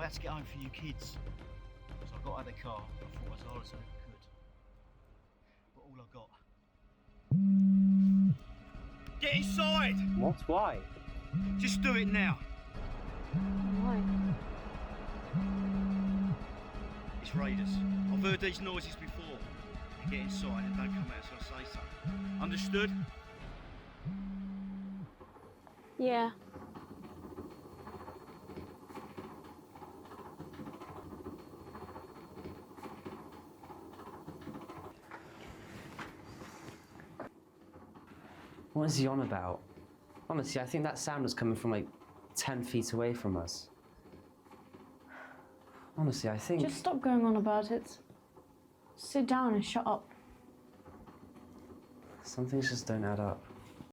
I had to get home for you kids. So I got out of the car. I thought I was hard as I ever could. But all I got. Get inside! What? Why? Just do it now. Why? It's raiders. I've heard these noises before. You get inside and don't come out till I say so. Understood? Yeah. What is he on about? Honestly, I think that sound was coming from like 10 feet away from us. Honestly, I think... Just stop going on about it. Sit down and shut up. Some things just don't add up.